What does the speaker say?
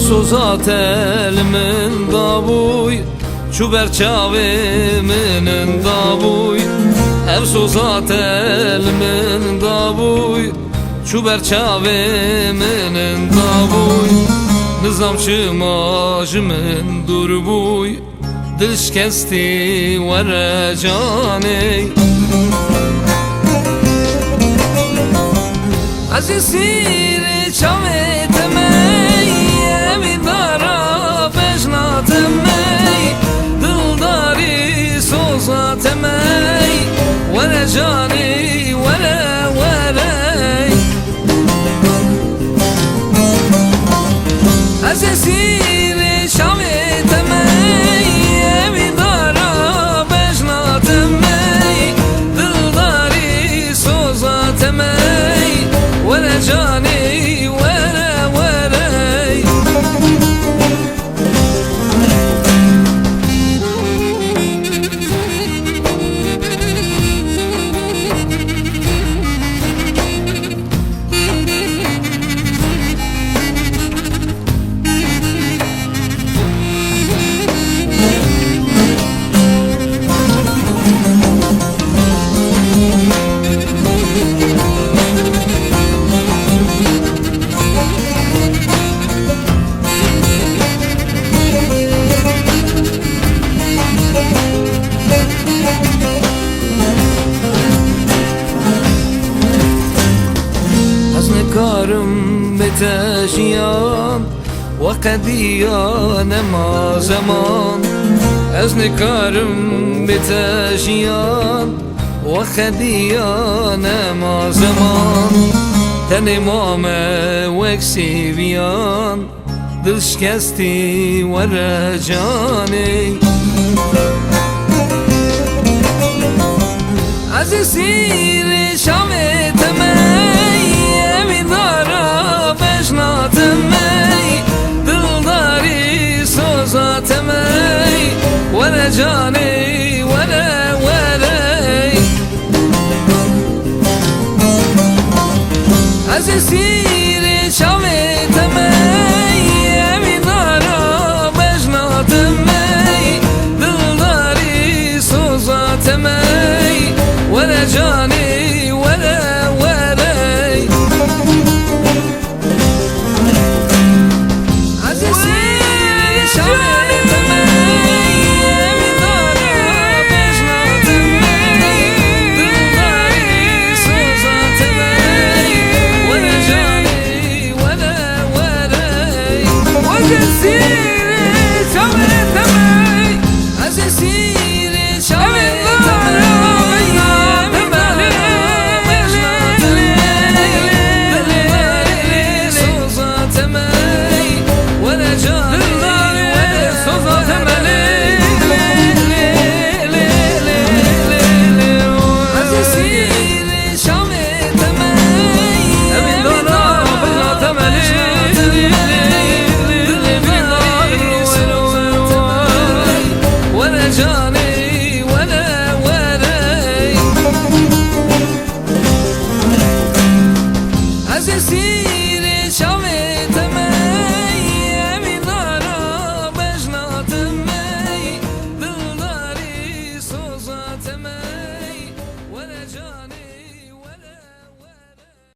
سوزات المن دابوی چو برچاوی من دابوی ev sozat elmin dabuy çu berçavi minin dabuy nizamçı majmin durbuy dil şkesti vere caney aziz siri çavi temey evi dara bejna temey dildari sozat temey ولا جاني ولا أساسيني شامي تمي بدارا بجنا تمي دلداري سوزا تمي ولا جاني karım beteşiyan وقديان ما زمان أزني كارم بتشيان وخديان ما زمان تني ماما وكسيبيان دل شكستي ورجاني عزيزي شامي تمي ولا جاني ولا عزيزي شامي